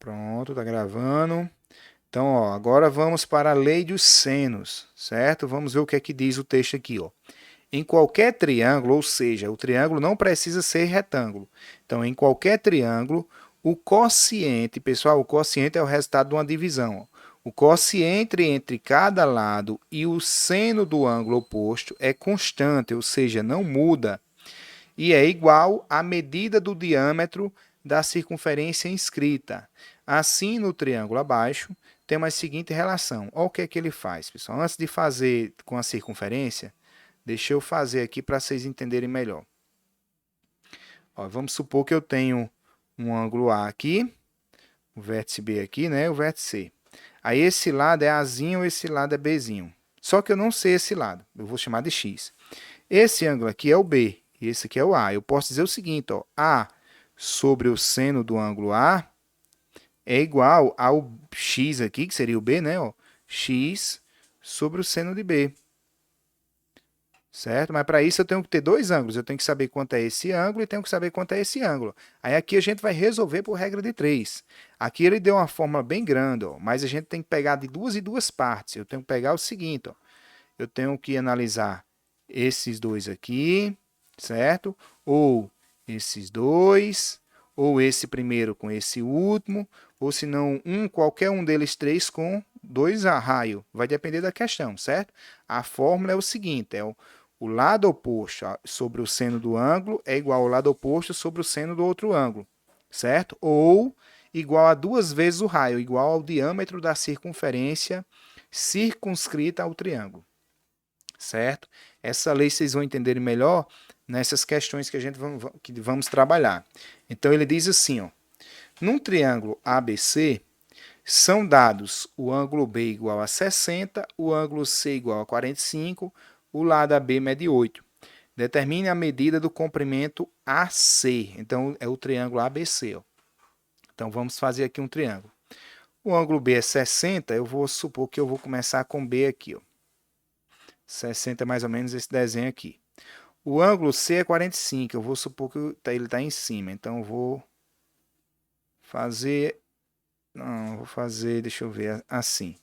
Pronto, tá gravando. Então, ó, agora vamos para a lei dos senos, certo? Vamos ver o que é que diz o texto aqui, ó. Em qualquer triângulo, ou seja, o triângulo não precisa ser retângulo. Então, em qualquer triângulo, o quociente, pessoal, o quociente é o resultado de uma divisão, ó. O quociente entre cada lado e o seno do ângulo oposto é constante, ou seja, não muda, e é igual à medida do diâmetro da circunferência inscrita. Assim, no triângulo abaixo, temos a seguinte relação. Olha o que é que ele faz, pessoal. Antes de fazer com a circunferência, deixa eu fazer aqui para vocês entenderem melhor. Ó, vamos supor que eu tenho um ângulo A aqui, o vértice B aqui, né, o vértice C. Aí esse lado é Azinho, esse lado é Bzinho. Só que eu não sei esse lado, eu vou chamar de X. Esse ângulo aqui é o B e esse aqui é o A. Eu posso dizer o seguinte, ó, A sobre o seno do ângulo A é igual ao X aqui, que seria o B, né? Ó, X sobre o seno de B. Certo? Mas para isso eu tenho que ter dois ângulos. Eu tenho que saber quanto é esse ângulo e tenho que saber quanto é esse ângulo. Aí aqui a gente vai resolver por regra de 3. Aqui ele deu uma fórmula bem grande, ó, mas a gente tem que pegar de duas em duas partes. Eu tenho que pegar o seguinte, ó, eu tenho que analisar esses dois aqui, certo? Ou esses dois, ou esse primeiro com esse último, ou se não, qualquer um deles três com dois raios. Vai depender da questão, certo? A fórmula é o seguinte, o lado oposto sobre o seno do ângulo é igual ao lado oposto sobre o seno do outro ângulo, certo? Ou igual a duas vezes o raio, igual ao diâmetro da circunferência circunscrita ao triângulo, certo? Essa lei vocês vão entender melhor nessas questões que vamos trabalhar. Então ele diz assim, ó, num triângulo ABC, são dados o ângulo B igual a 60, o ângulo C igual a 45, o lado AB mede 8. Determine a medida do comprimento AC. Então, é o triângulo ABC. Ó. Então, vamos fazer aqui um triângulo. O ângulo B é 60, eu vou supor que eu vou começar com B aqui. Ó. 60 é mais ou menos esse desenho aqui. O ângulo C é 45, eu vou supor que ele está em cima. Então, eu vou fazer... Não, vou fazer, deixa eu ver, assim.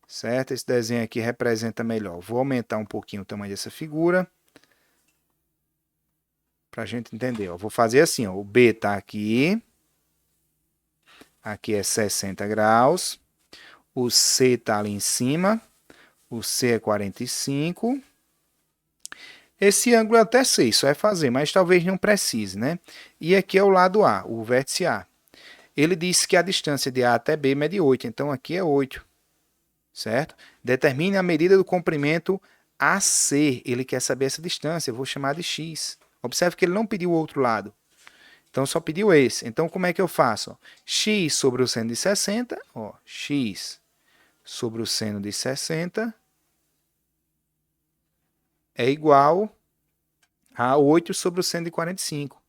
Certo? Esse desenho aqui representa melhor. Vou aumentar um pouquinho o tamanho dessa figura. Para a gente entender. Ó. Vou fazer assim, ó. O B está aqui. Aqui é 60 graus. O C está ali em cima. O C é 45. Esse ângulo eu até sei, só é fazer, mas talvez não precise, né? E aqui é o lado A, o vértice A. Ele disse que a distância de A até B mede 8, então aqui é 8. Certo? Determine a medida do comprimento AC. Ele quer saber essa distância, eu vou chamar de X. Observe que ele não pediu o outro lado. Então, só pediu esse. Então, como é que eu faço? Ó, x sobre o seno de 60, ó, x sobre o seno de 60 é igual a 8 sobre o seno de 45.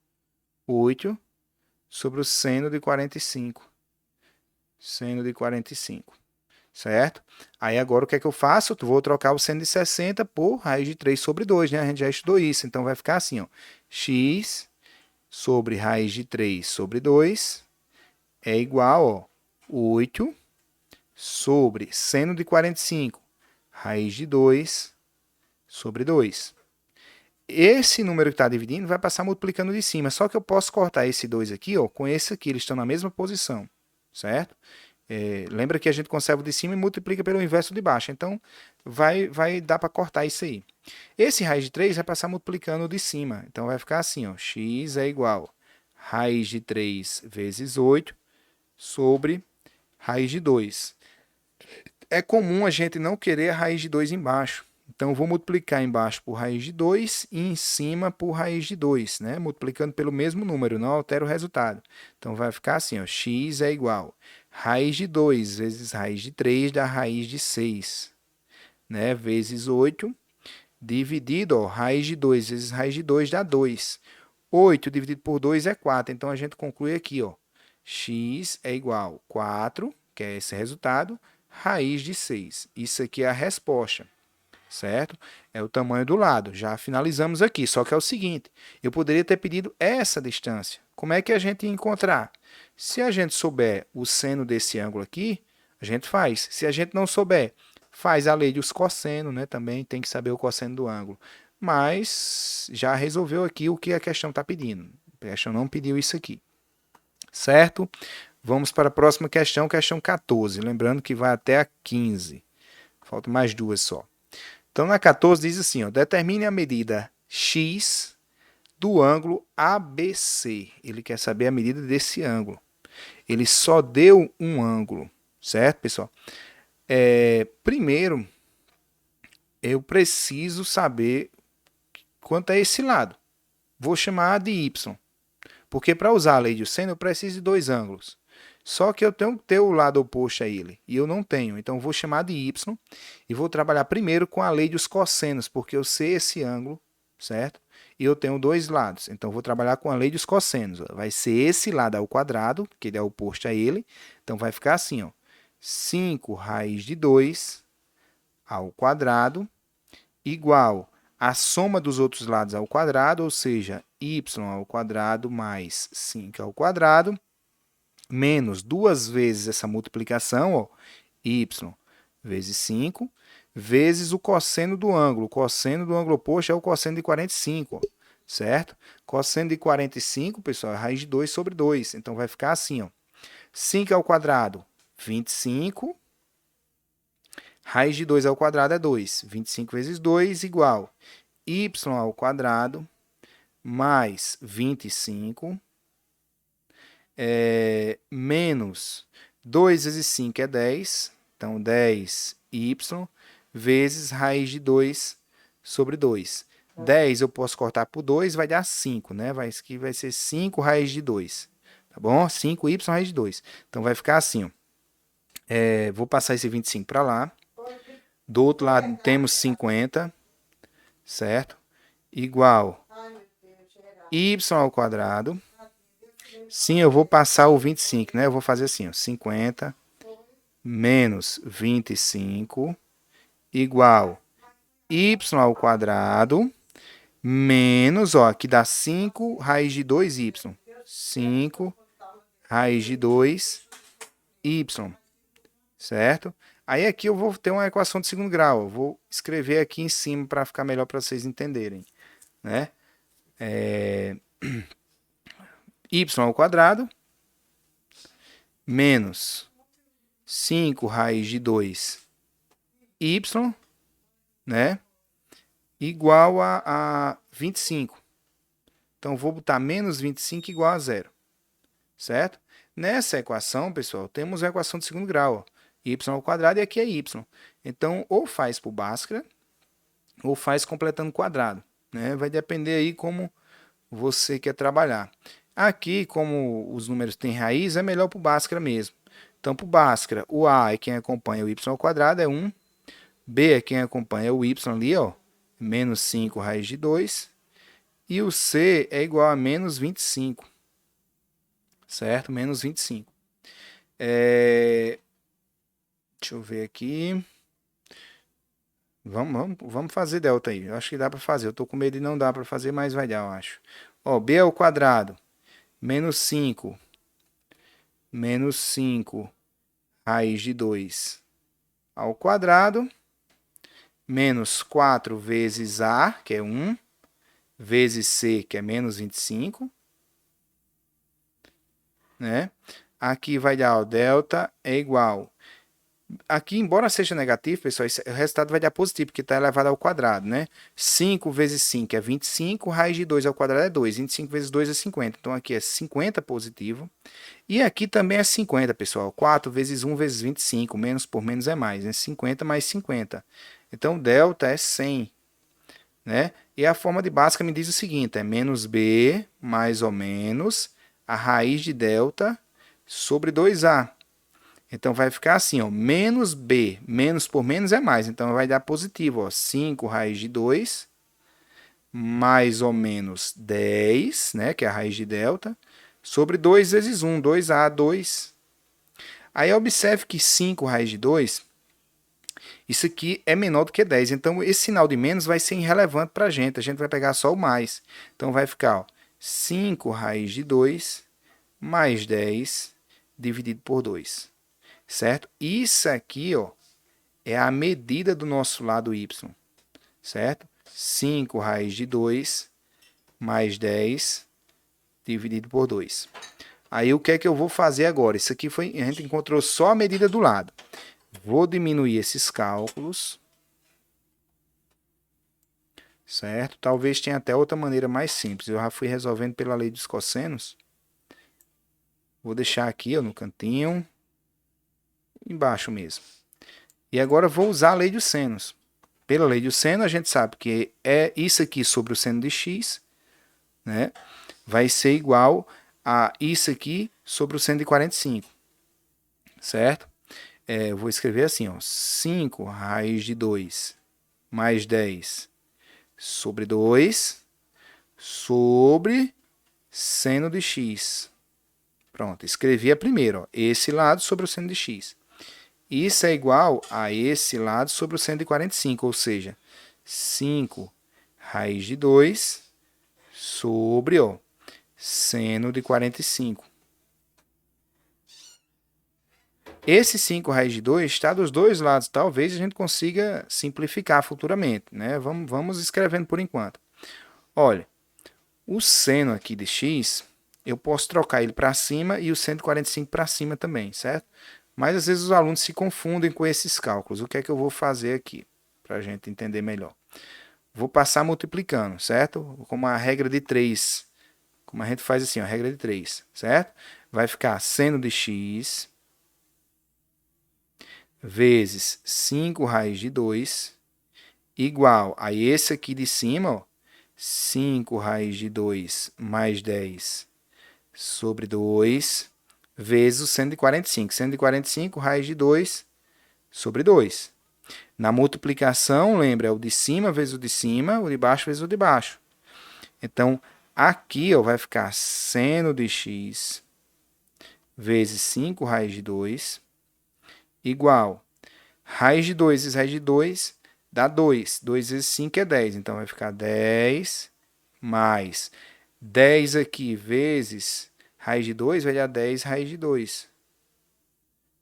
8 sobre o seno de 45. Seno de 45. Certo? Aí agora o que é que eu faço? Eu vou trocar o seno de 60 por raiz de 3 sobre 2, né? A gente já estudou isso. Então, vai ficar assim, ó, x sobre raiz de 3 sobre 2 é igual a 8 sobre seno de 45, raiz de 2 sobre 2. Esse número que está dividindo vai passar multiplicando de cima, só que eu posso cortar esse 2 aqui ó, com esse aqui, eles estão na mesma posição, certo? Lembra que a gente conserva o de cima e multiplica pelo inverso de baixo, então vai dar para cortar isso aí. Esse raiz de 3 vai passar multiplicando de cima, então vai ficar assim, ó, x é igual a raiz de 3 vezes 8 sobre raiz de 2. É comum a gente não querer a raiz de 2 embaixo, então eu vou multiplicar embaixo por raiz de 2 e em cima por raiz de 2, né? Multiplicando pelo mesmo número, não altera o resultado. Então vai ficar assim, ó, x é igual a raiz de 2 vezes raiz de 3 dá raiz de 6, né? Vezes 8, dividido, ó, raiz de 2 vezes raiz de 2 dá 2. 8 dividido por 2 é 4, então a gente conclui aqui, ó, x é igual a 4, que é esse resultado, raiz de 6. Isso aqui é a resposta, certo? É o tamanho do lado. Já finalizamos aqui, só que é o seguinte, eu poderia ter pedido essa distância, Como é que a gente ia encontrar? Se a gente souber o seno desse ângulo aqui, a gente faz. Se a gente não souber, faz a lei dos cossenos, né? Também tem que saber o cosseno do ângulo. Mas já resolveu aqui o que a questão está pedindo. A questão não pediu isso aqui. Certo? Vamos para a próxima questão, questão 14. Lembrando que vai até a 15. Faltam mais duas só. Então, na 14 diz assim, ó, determine a medida x do ângulo ABC. Ele quer saber a medida desse ângulo. Ele só deu um ângulo, certo, pessoal? Primeiro, eu preciso saber quanto é esse lado. Vou chamar de y. Porque para usar a lei de seno, eu preciso de dois ângulos. Só que eu tenho que ter o lado oposto a ele. E eu não tenho. Então, eu vou chamar de y. E vou trabalhar primeiro com a lei dos cossenos. Porque eu sei esse ângulo, certo? E eu tenho dois lados. Então, eu vou trabalhar com a lei dos cossenos. Vai ser esse lado ao quadrado, que ele é oposto a ele. Então, vai ficar assim, ó. 5 raiz de 2 ao quadrado igual a soma dos outros lados ao quadrado, ou seja, y ao quadrado mais 5 ao quadrado, menos duas vezes essa multiplicação, ó, y vezes 5, vezes o cosseno do ângulo. O cosseno do ângulo oposto é o cosseno de 45, ó, certo? Cosseno de 45, pessoal, é raiz de 2 sobre 2. Então, vai ficar assim, ó. 5 ao quadrado, 25. Raiz de 2 ao quadrado é 2. 25 vezes 2 igual y ao quadrado mais 25 menos 2 vezes 5 é 10. Então, 10y vezes raiz de 2 sobre 2. 10 eu posso cortar por 2, vai dar 5, né? Aqui vai ser 5 raiz de 2. Tá bom? 5y raiz de 2. Então, vai ficar assim, ó. Vou passar esse 25 para lá. Do outro lado temos 50, certo? Igual y ao quadrado. Sim, eu vou passar o 25, né? Eu vou fazer assim, ó, 50 menos 25 igual y ao quadrado menos, ó, aqui dá 5 raiz de 2y. 5 raiz de 2y, certo? Aí aqui eu vou ter uma equação de segundo grau. Eu vou escrever aqui em cima para ficar melhor para vocês entenderem, né? Y ao quadrado menos 5 raiz de 2y, né? Igual a 25. Então, vou botar menos 25 igual a zero, certo? Nessa equação, pessoal, temos a equação de segundo grau, ó. Y ao quadrado e aqui é y. Então, ou faz por Bhaskara, ou faz completando quadrado, né? Vai depender aí como você quer trabalhar. Aqui, como os números têm raiz, é melhor por Bhaskara mesmo. Então, por Bhaskara, o A é quem acompanha o y ao quadrado, é 1. B é quem acompanha o y ali, ó, menos 5 raiz de 2. E o C é igual a menos 25, certo? Menos 25. Deixa eu ver aqui. Vamos fazer delta aí. Eu acho que dá para fazer. Eu estou com medo de não dar para fazer, mas vai dar, eu acho. Ó, b ao quadrado, menos 5. Menos 5 raiz de 2 ao quadrado. Menos 4 vezes a, que é 1. Vezes c, que é menos 25. Né? Aqui vai dar, ó, delta é igual. Aqui, embora seja negativo, pessoal, o resultado vai dar positivo, porque está elevado ao quadrado, né? 5 vezes 5 é 25, raiz de 2 ao quadrado é 2. 25 vezes 2 é 50. Então, aqui é 50 positivo. E aqui também é 50, pessoal. 4 vezes 1 vezes 25. Menos por menos é mais, né? 50 mais 50. Então, delta é 100. Né? E a forma de Bhaskara me diz o seguinte, é menos b, mais ou menos, a raiz de delta sobre 2a. Então, vai ficar assim, ó, menos b, menos por menos é mais. Então, vai dar positivo, ó, 5 raiz de 2, mais ou menos 10, né, que é a raiz de delta, sobre 2 vezes 1, 2a, 2. Aí, observe que 5 raiz de 2, isso aqui é menor do que 10. Então, esse sinal de menos vai ser irrelevante para a gente vai pegar só o mais. Então, vai ficar, ó, 5 raiz de 2 mais 10 dividido por 2. Certo? Isso aqui, ó, é a medida do nosso lado y. Certo? 5 raiz de 2 mais 10 dividido por 2. Aí o que é que eu vou fazer agora? Isso aqui foi, a gente encontrou só a medida do lado. Vou diminuir esses cálculos. Certo? Talvez tenha até outra maneira mais simples. Eu já fui resolvendo pela lei dos cossenos. Vou deixar aqui, ó, no cantinho, embaixo mesmo. E agora vou usar a lei dos senos. Pela lei do seno, a gente sabe que é isso aqui sobre o seno de x, né? Vai ser igual a isso aqui sobre o seno de 45. Certo? Eu vou escrever assim, ó, 5 raiz de 2 mais 10 sobre 2 sobre seno de x. Pronto, escrevi a primeira, ó, esse lado sobre o seno de x. Isso é igual a esse lado sobre o seno de 45, ou seja, 5 raiz de 2 sobre, ó, seno de 45. Esse 5 raiz de 2 está dos dois lados. Talvez a gente consiga simplificar futuramente, né? Vamos escrevendo por enquanto. Olha, o seno aqui de x, eu posso trocar ele para cima e o 145 para cima também, certo? Mas às vezes os alunos se confundem com esses cálculos. O que é que eu vou fazer aqui, para a gente entender melhor? Vou passar multiplicando, certo? Como a regra de 3. Como a gente faz assim, a regra de 3, certo? Vai ficar seno de x vezes 5 raiz de 2 igual a esse aqui de cima, ó, 5 raiz de 2 mais 10 sobre 2 vezes o seno de 45. Seno de 45, raiz de 2 sobre 2. Na multiplicação, lembra, é o de cima vezes o de cima, o de baixo vezes o de baixo. Então, aqui ó, vai ficar seno de x vezes 5 raiz de 2 igual raiz de 2 vezes raiz de 2 dá 2. 2 vezes 5 é 10. Então, vai ficar 10 mais 10 aqui vezes raiz de 2 vai dar 10 raiz de 2.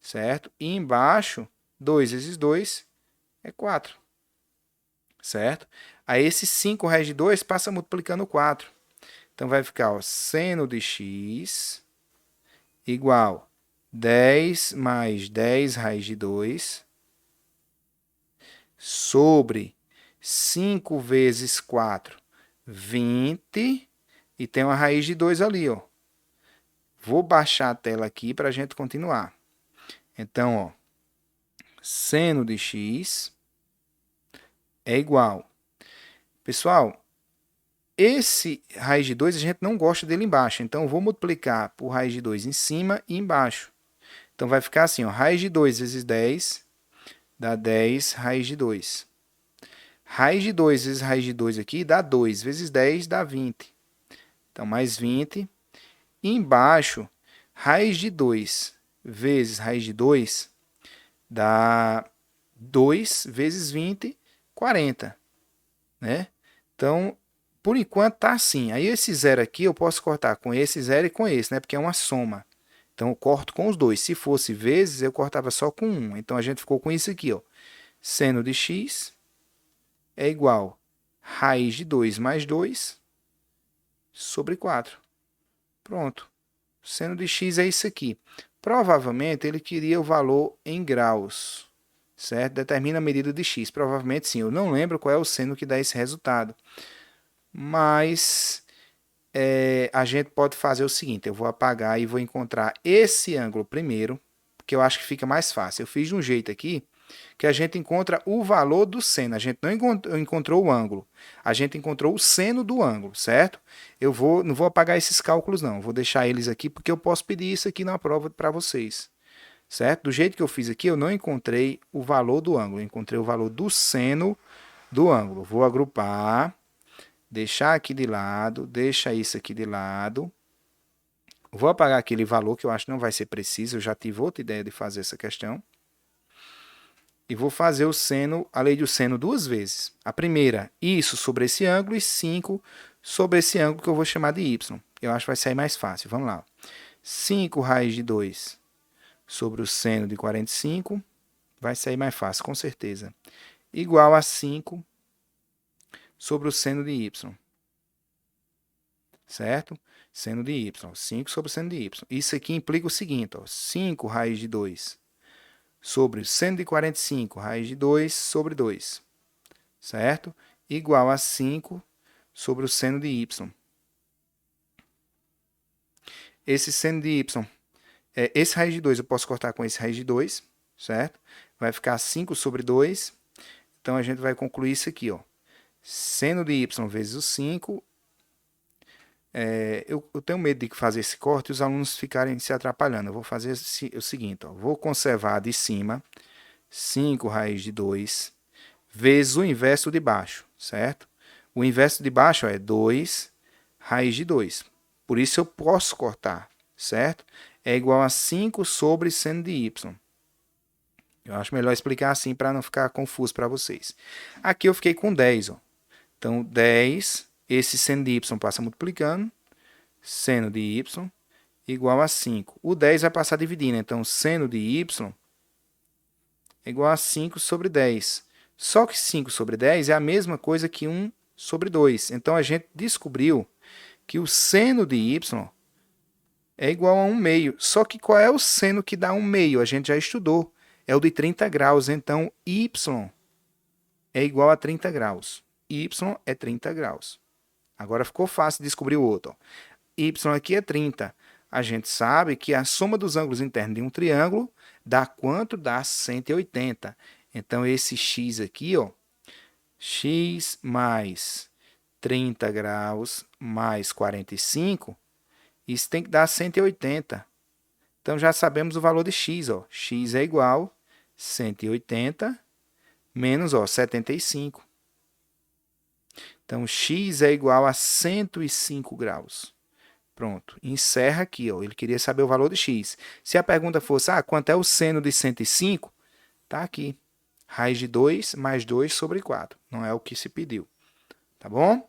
Certo? E embaixo, 2 vezes 2 é 4. Certo? Aí esse 5 raiz de 2 passa multiplicando 4. Então, vai ficar ó, seno de x igual 10 mais 10 raiz de 2 sobre 5 vezes 4, 20. E tem uma raiz de 2 ali, ó. Vou baixar a tela aqui para a gente continuar. Então, ó, seno de x é igual. Pessoal, esse raiz de 2 a gente não gosta dele embaixo. Então, eu vou multiplicar por raiz de 2 em cima e embaixo. Então, vai ficar assim, ó, raiz de 2 vezes 10 dá 10 raiz de 2. Raiz de 2 vezes raiz de 2 aqui dá 2 vezes 10 dá 20. Então, mais 20. E embaixo, raiz de 2 vezes raiz de 2 dá 2 vezes 20, 40. Né? Então, por enquanto está assim. Aí esse zero aqui eu posso cortar com esse zero e com esse, né? Porque é uma soma. Então, eu corto com os dois. Se fosse vezes, eu cortava só com 1. Então, a gente ficou com isso aqui, ó. Seno de x é igual a raiz de 2 mais 2 sobre 4. Pronto. Seno de x é isso aqui. Provavelmente, ele queria o valor em graus. Certo? Determina a medida de x. Provavelmente, sim. Eu não lembro qual é o seno que dá esse resultado. Mas a gente pode fazer o seguinte, eu vou apagar e vou encontrar esse ângulo primeiro, porque eu acho que fica mais fácil. Eu fiz de um jeito aqui que a gente encontra o valor do seno. A gente não encontrou o ângulo, a gente encontrou o seno do ângulo, certo? Eu não vou apagar esses cálculos não, vou deixar eles aqui porque eu posso pedir isso aqui na prova para vocês. Certo? Do jeito que eu fiz aqui, eu não encontrei o valor do ângulo, eu encontrei o valor do seno do ângulo. Vou agrupar, deixar aqui de lado, deixa isso aqui de lado. Vou apagar aquele valor que eu acho que não vai ser preciso, eu já tive outra ideia de fazer essa questão. E vou fazer a lei do seno duas vezes. A primeira, isso sobre esse ângulo, e 5 sobre esse ângulo que eu vou chamar de y. Eu acho que vai sair mais fácil. Vamos lá. 5 raiz de 2 sobre o seno de 45 vai sair mais fácil, com certeza. Igual a 5 sobre o seno de y. Certo? Seno de y. 5 sobre o seno de y. Isso aqui implica o seguinte, ó, 5 raiz de 2 sobre o seno de 45, raiz de 2 sobre 2. Certo? Igual a 5 sobre o seno de y. Esse seno de y, esse raiz de 2 eu posso cortar com esse raiz de 2, certo? Vai ficar 5 sobre 2. Então, a gente vai concluir isso aqui, ó. Seno de y vezes o 5. Eu tenho medo de fazer esse corte e os alunos ficarem se atrapalhando. Eu vou fazer o seguinte, ó. Vou conservar de cima 5 raiz de 2 vezes o inverso de baixo, certo? O inverso de baixo é 2 raiz de 2. Por isso eu posso cortar, certo? É igual a 5 sobre seno de y. Eu acho melhor explicar assim para não ficar confuso para vocês. Aqui eu fiquei com 10. Ó. Então, 10, esse seno de y passa multiplicando, seno de y igual a 5. O 10 vai passar dividindo, então seno de y é igual a 5 sobre 10. Só que 5 sobre 10 é a mesma coisa que 1 sobre 2. Então, a gente descobriu que o seno de y é igual a 1 meio. Só que qual é o seno que dá 1 meio? A gente já estudou. É o de 30 graus. Então, y é igual a 30 graus. Y é 30 graus. Agora ficou fácil descobrir o outro. Ó. Y aqui é 30. A gente sabe que a soma dos ângulos internos de um triângulo dá quanto? Dá 180. Então, esse x aqui, ó, x mais 30 graus mais 45, isso tem que dar 180. Então, já sabemos o valor de x. Ó. X é igual a 180 menos 75. Então, x é igual a 105 graus. Pronto, encerra aqui. Ó. Ele queria saber o valor de x. Se a pergunta fosse, quanto é o seno de 105? Está aqui. Raiz de 2 mais 2 sobre 4. Não é o que se pediu. Tá bom?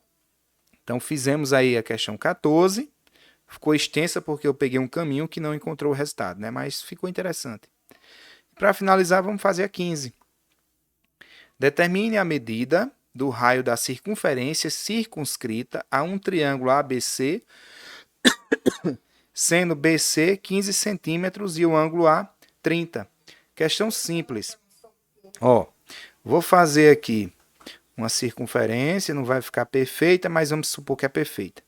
Então, fizemos aí a questão 14. Ficou extensa porque eu peguei um caminho que não encontrou o resultado, né? Mas ficou interessante. Para finalizar, vamos fazer a 15. Determine a medida do raio da circunferência circunscrita a um triângulo ABC, sendo BC 15 centímetros e o ângulo A 30. Questão simples. Ó, vou fazer aqui uma circunferência, não vai ficar perfeita, mas vamos supor que é perfeita.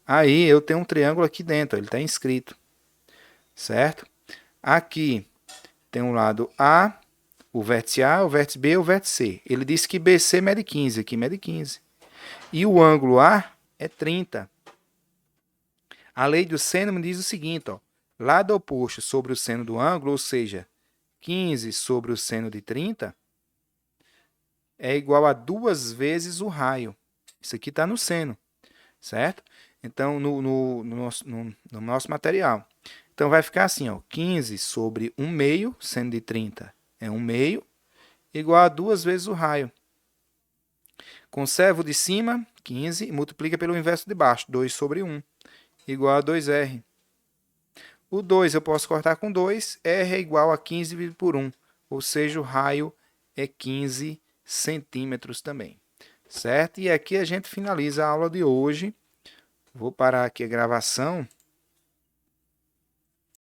Aí eu tenho um triângulo aqui dentro, ele está inscrito, certo? Aqui tem um lado A, o vértice A, o vértice B e o vértice C. Ele disse que BC mede 15, aqui mede 15. E o ângulo A é 30. A lei do seno me diz o seguinte, ó, lado oposto sobre o seno do ângulo, ou seja, 15 sobre o seno de 30, é igual a 2 vezes o raio. Isso aqui está no seno, certo? Então, no nosso material. Então, vai ficar assim, ó, 15 sobre 1 meio, seno de 30 é 1 meio, igual a 2 vezes o raio. Conserva o de cima, 15, e multiplica pelo inverso de baixo, 2 sobre 1, igual a 2R. O 2 eu posso cortar com 2, R é igual a 15 dividido por 1, ou seja, o raio é 15 centímetros também, certo? E aqui a gente finaliza a aula de hoje. Vou parar aqui a gravação